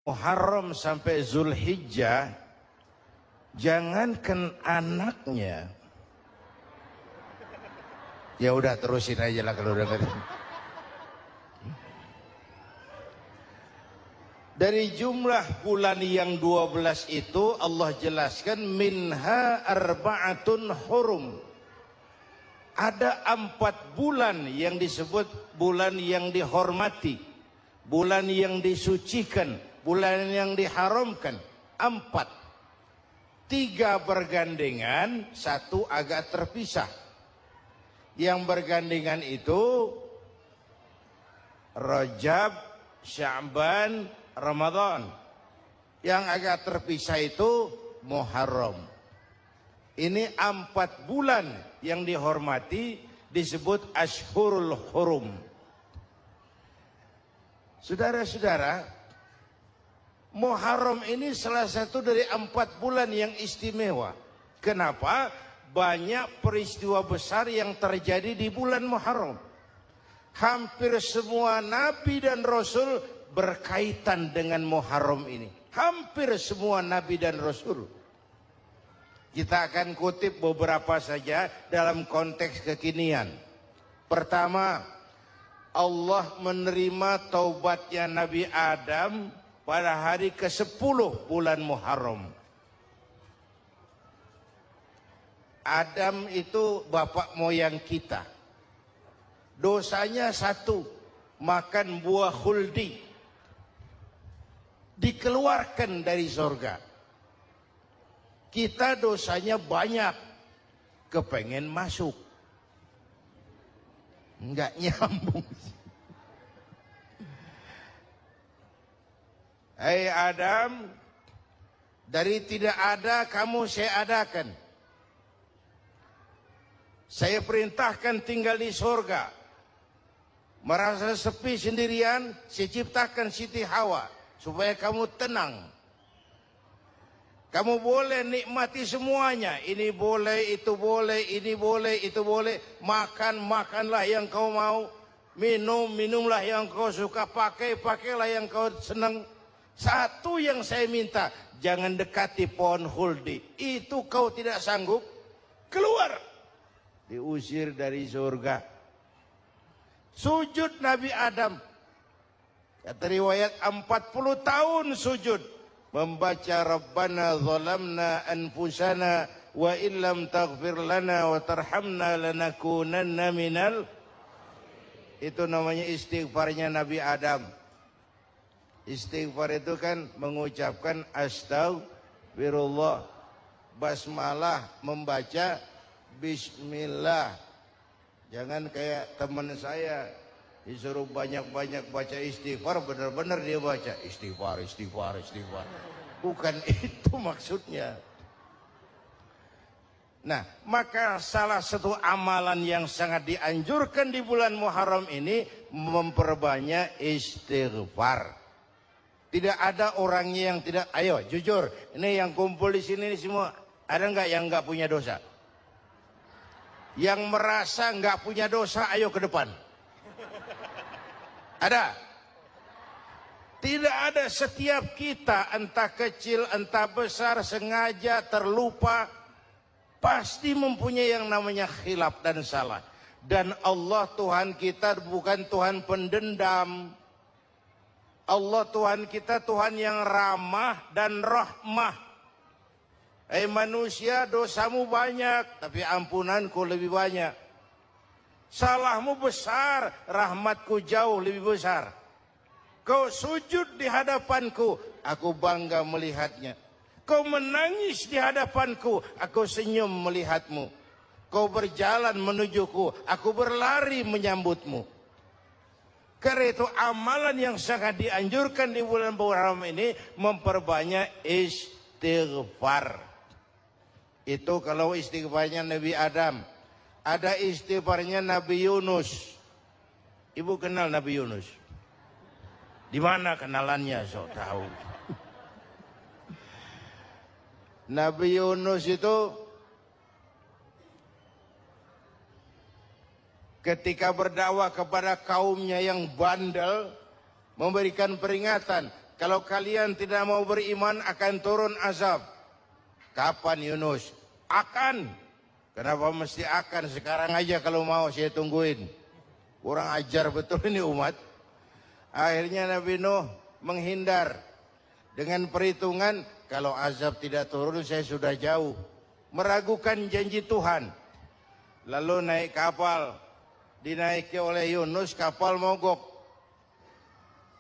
Muharram sampai Zulhijjah, jangankan anaknya, ya udah terusin aja lah kalau udah ngerti. Dari jumlah bulan yang 12 itu Allah jelaskan minha arba'atun hurum. Ada 4 bulan yang disebut bulan yang dihormati, bulan yang disucikan, bulan yang diharamkan. 4, 3 bergandengan, 1 agak terpisah. Yang bergandengan itu Rajab, Sya'ban, Ramadan. Yang agak terpisah itu Muharram. Ini 4 bulan yang dihormati disebut Ashhurul Hurum. Saudara-saudara, Muharram ini salah satu dari 4 bulan yang istimewa. Kenapa? Banyak peristiwa besar yang terjadi di bulan Muharram. Hampir semua nabi dan rasul berkaitan dengan Muharram ini. Hampir semua nabi dan rasul. Kita akan kutip beberapa saja dalam konteks kekinian. Pertama, Allah menerima taubatnya Nabi Adam pada hari ke-10 bulan Muharram. Adam itu bapak moyang kita. Dosanya 1, makan buah khuldi. Dikeluarkan dari surga. Kita dosanya banyak, kepengen masuk, nggak nyambung. Hai Adam, dari tidak ada kamu saya adakan. Saya perintahkan tinggal di surga. Merasa sepi sendirian, saya ciptakan Siti Hawa supaya kamu tenang. Kamu boleh nikmati semuanya. Ini boleh, itu boleh, ini boleh, itu boleh. Makan, makanlah yang kau mau. Minum, minumlah yang kau suka. Pakai, pakailah yang kau senang. Satu yang saya minta, jangan dekati pohon khuldi. Itu kau tidak sanggup, keluar. Diusir dari surga. Sujud Nabi Adam. Kata riwayat 40 tahun sujud. Membaca Rabbana zalamna anfusana wa illam taghfir lana wa tarhamna lanakunanna minal. Itu namanya istighfarnya Nabi Adam. Istighfar itu kan mengucapkan astagfirullah, basmalah, membaca bismillah. Jangan kayak teman saya disuruh banyak-banyak baca istighfar, benar-benar dia baca istighfar, istighfar, istighfar. Bukan itu maksudnya. Nah, maka salah satu amalan yang sangat dianjurkan di bulan Muharram ini memperbanyak istighfar. Tidak ada orangnya yang tidak. Ayo jujur, ini yang kumpul di sini semua, ada nggak yang nggak punya dosa? Yang merasa nggak punya dosa, ayo ke depan. Ada? Tidak ada. Setiap kita, entah kecil, entah besar, sengaja, terlupa, pasti mempunyai yang namanya khilaf dan salah. Dan Allah Tuhan kita bukan Tuhan pendendam. Allah Tuhan kita Tuhan yang ramah dan rahmah. Manusia, dosamu banyak, tapi ampunanku lebih banyak. Salahmu besar, rahmatku jauh lebih besar. Kau sujud di hadapanku, aku bangga melihatnya. Kau menangis di hadapanku, aku senyum melihatmu. Kau berjalan menujuku, aku berlari menyambutmu. Karena itu amalan yang sangat dianjurkan di bulan Muharram ini memperbanyak istighfar. Itu kalau istighfarnya Nabi Adam. Ada istighfarnya Nabi Yunus. Ibu kenal Nabi Yunus? Di mana kenalannya? So tahu. Nabi Yunus itu ketika berdakwah kepada kaumnya yang bandel, memberikan peringatan, kalau kalian tidak mau beriman akan turun azab. Kapan Yunus? Akan. Kenapa mesti akan? Sekarang aja kalau mau saya tungguin. Kurang ajar betul ini umat. Akhirnya Nabi Nuh menghindar. Dengan perhitungan, kalau azab tidak turun saya sudah jauh. Meragukan janji Tuhan. Lalu naik kapal. Dinaiki oleh Yunus, kapal mogok.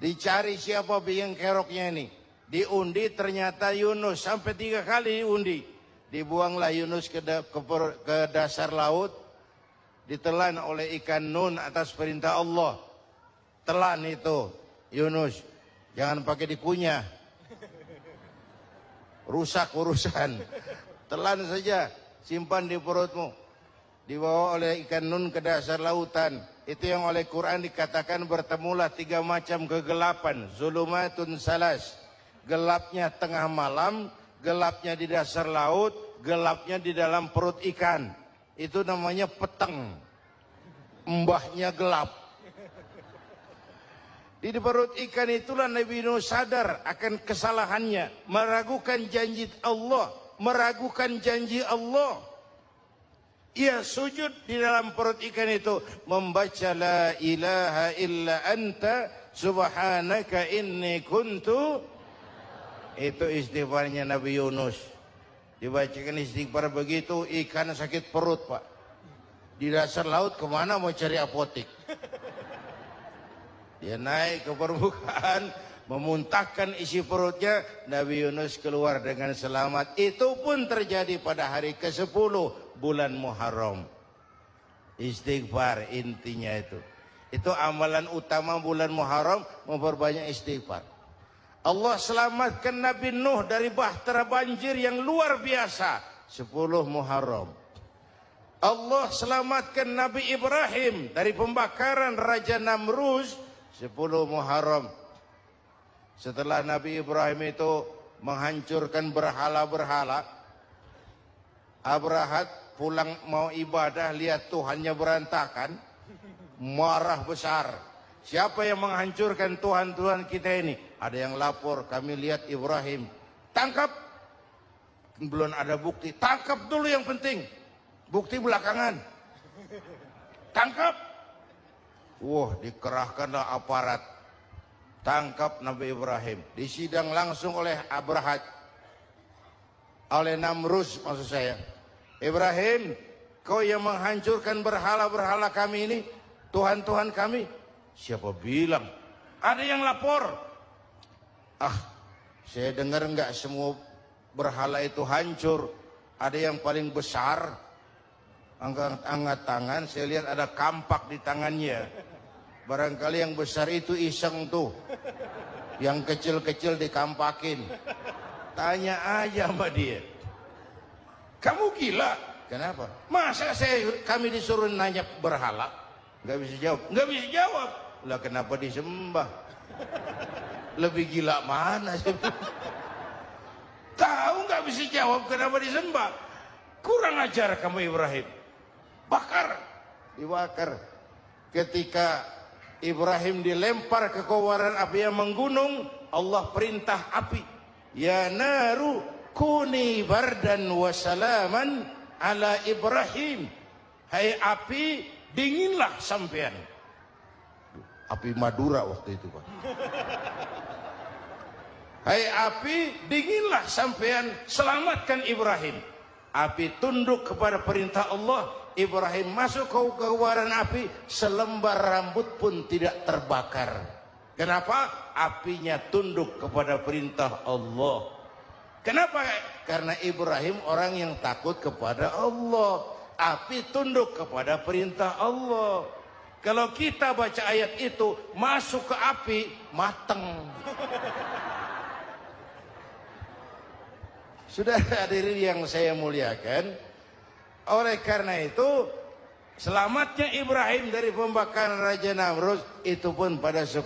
Dicari siapa biang keroknya ini. Diundi ternyata Yunus. Sampai 3 kali diundi. Dibuanglah Yunus ke dasar laut. Ditelan oleh ikan nun atas perintah Allah. Telan itu Yunus. Jangan pakai dikunyah. Rusak urusan. Telan saja. Simpan di perutmu. Dibawa oleh ikan nun ke dasar lautan. Itu yang oleh Quran dikatakan bertemulah 3 macam kegelapan. Zulumatun salas. Gelapnya tengah malam, gelapnya di dasar laut, gelapnya di dalam perut ikan. Itu namanya peteng. Mbahnya gelap. Di perut ikan itulah Nabi Nuh sadar akan kesalahannya. Meragukan janji Allah. Meragukan janji Allah. Ia sujud di dalam perut ikan itu membaca la ilaha illa anta subhanaka inni kuntu. Itu istighfarnya Nabi Yunus. Dibacakan istighfar begitu ikan sakit perut pak. Di dasar laut kemana mau cari apotik. Dia naik ke permukaan memuntahkan isi perutnya. Nabi Yunus keluar dengan selamat. Itu pun terjadi pada hari ke-10 bulan Muharram. Istighfar intinya itu. Itu amalan utama bulan Muharram, memperbanyak istighfar. Allah selamatkan Nabi Nuh dari bahtera banjir yang luar biasa. 10 Muharram. Allah selamatkan Nabi Ibrahim dari pembakaran Raja Namruz. 10 Muharram. Setelah Nabi Ibrahim itu menghancurkan berhala-berhala, Abrahat pulang mau ibadah, lihat Tuhannya berantakan, marah besar. Siapa yang menghancurkan Tuhan-Tuhan kita ini? Ada yang lapor, kami lihat Ibrahim. Tangkap. Belum ada bukti. Tangkap dulu yang penting. Bukti belakangan. Tangkap. Wah, dikerahkanlah aparat. Tangkap Nabi Ibrahim. Disidang langsung oleh Abrahat. Oleh Namruz maksud saya. Ibrahim, kau yang menghancurkan berhala-berhala kami ini, Tuhan-Tuhan kami. Siapa bilang? Ada yang lapor. Ah, saya dengar enggak semua berhala itu hancur. Ada yang paling besar. Angkat tangan, saya lihat ada kampak di tangannya. Barangkali yang besar itu iseng tuh. Yang kecil-kecil dikampakin. Tanya aja sama dia. Kamu gila? Kenapa? Masa kami disuruh nanya berhala? Nggak bisa jawab. Nggak bisa jawab. Lah kenapa disembah? Lebih gila mana sih? Tahu nggak bisa jawab kenapa disembah? Kurang ajar kamu Ibrahim. Bakar. Dibakar. Ketika Ibrahim dilempar ke kobaran api yang menggunung, Allah perintah api. Ya naru kuni bardan wa salaman ala Ibrahim. Hai api, dinginlah sampean. Api Madura waktu itu Pak. Hai api, dinginlah sampean, selamatkan Ibrahim. Api tunduk kepada perintah Allah. Ibrahim masuk ke kobaran api, selembar rambut pun tidak terbakar. Kenapa? Apinya tunduk kepada perintah Allah. Kenapa? Karena Ibrahim orang yang takut kepada Allah. Api tunduk kepada perintah Allah. Kalau kita baca ayat itu, masuk ke api, mateng. Sudah hadirin yang saya muliakan, oleh karena itu selamatnya Ibrahim dari pembakaran Raja Namruz itu pun pada 10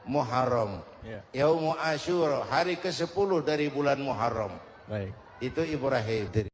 Muharram. Yaumu Asyura, hari ke-10 dari bulan Muharram. Baik. Itu Ibrahim.